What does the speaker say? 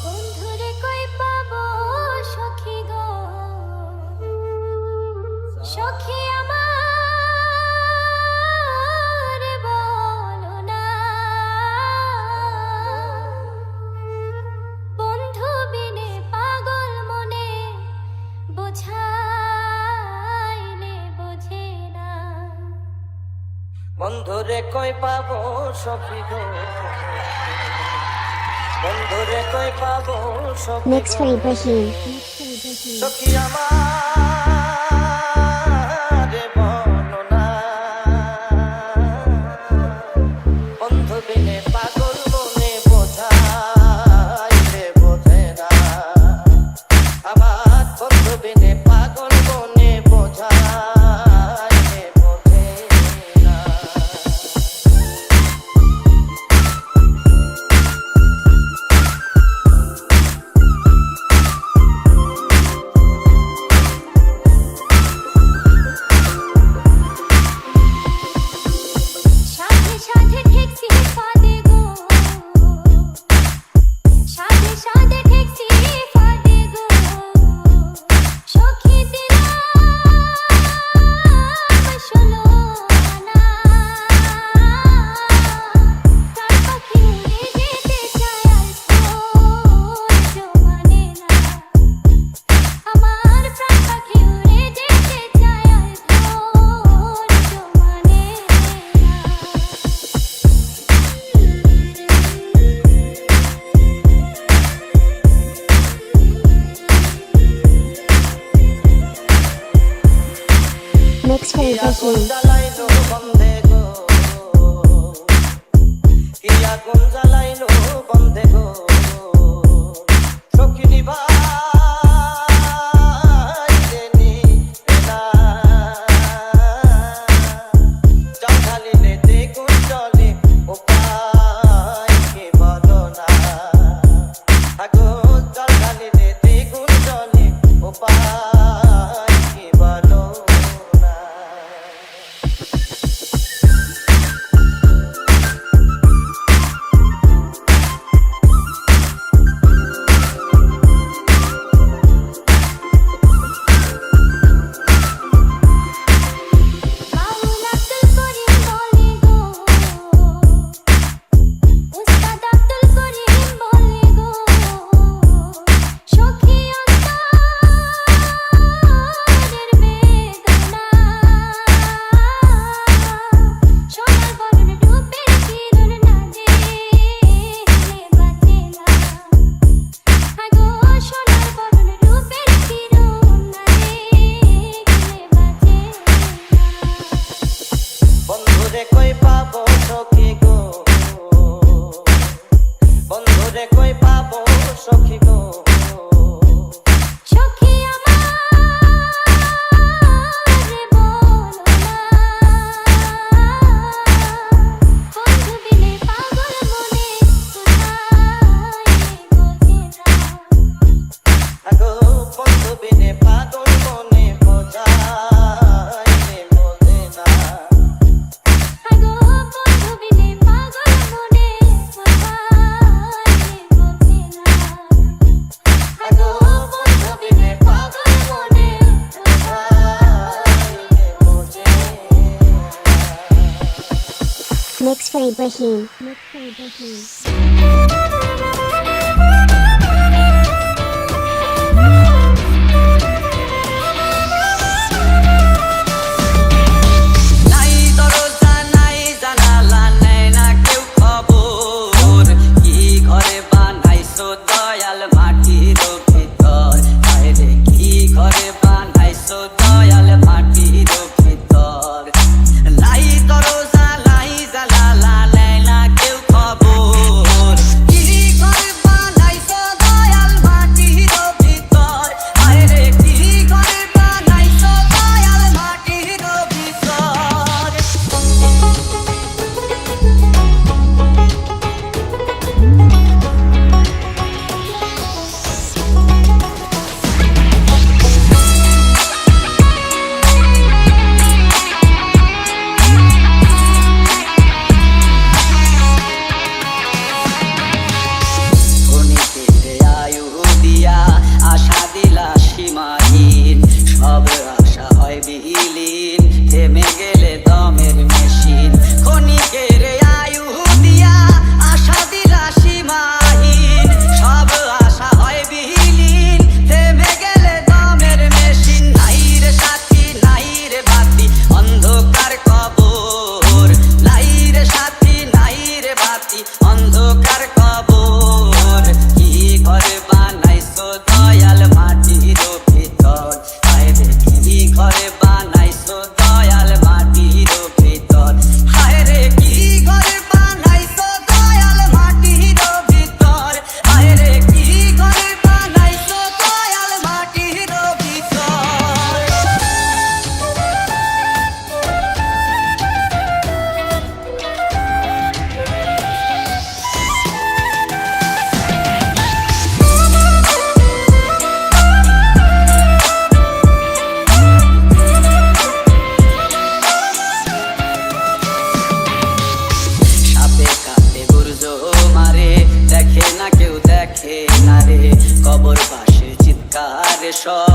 বন্ধুরে কই পাবো সখী গো, সখী আমার বলো না। বন্ধু বিনে পাগল মনে বোঝাইলে বোঝে না। বন্ধুরে কই পাবো সখী গো, বন্ধুরে কই পাবো সখী Mixed for Ibrahim. সখী আমার বলো না। বন্ধু বিনে পাগল মনে বোঝাইলে বোঝে না। আমার বন্ধু বিনে পাগল মনে বোঝাইলে বোঝে না। সাথে সাথে ঠেকছি ফাঁদে গো, সাথে সাথে ঠেকছি ফাঁদে গো। সখী দিলাম ষোলো আনা, তার পাখি উড়ে যেতে চায় আর ধৈর্য মানে না। আমার প্রাণ পাখি উড়ে যেতে চায় আর ধৈর্য মানে না। Mixed for Ibrahim. জ্বালাইলো বন্ধে গো, কি আগুন জ্বালাইলো বন্ধে গো। সখী নিভাইতে নিবে না, জল ঢালিলে দ্বিগুণ জ্বলে, উপায় কি বলো না। আগুন জল ঢালিলে দ্বিগুণ জ্বলে, উপায় কি বলো না। বাউল আব্দুল করিম বলে গো, উস্তাদ আব্দুল করিম বলে গো। সখী অন্তরের বেদনা, সোনার বরণ রূপের কিরণ না দেখলে বাঁচে না। আগো সোনার বরণ রূপের কিরণ না দেখলে বাঁচে না। বন্ধুরে কই পাবো সখী গো, বন্ধুরে কই পাবো সখী গো। সখী আমার বলো না, বন্ধু বিনে পাগল মনে কোথায় বোঝে না। আগো বন্ধু বিনে পাগল মনে বোঝাইলে বোঝে না। আগো বন্ধু বিনে পাগল মনে কোথায় বোঝে না। আগো বন্ধু বিনে পাগল মনে বোঝাইলে বোঝে না। Mixed for Ibrahim. নাই দরজা নাই জানালা, নেয় না কেউ খবর। কি ঘরে বানাইছো দয়াল মাটির ভিতর, আরে কি ঘরে বানাইছো দয়াল মাটির ভিতর। নাই দরজা নাই জানালা, নেয় না কেউ খবর। কি অন্ধকার কবর কি ঘরে বানাইছো দয়াল মাটির ভিতর হায় রে কি ঘরে বানাইছো দয়াল মাটির ভিতর হায় রে কি ঘরে বানাইছো দয়াল মাটির ভিতর হায় রে কি ঘরে বানাইছো দয়াল মাটির ভিতর সাপে কাটে গুর্জ মারে দেখে না কেউ দেখে না রে কবর পাশে চিৎকার সব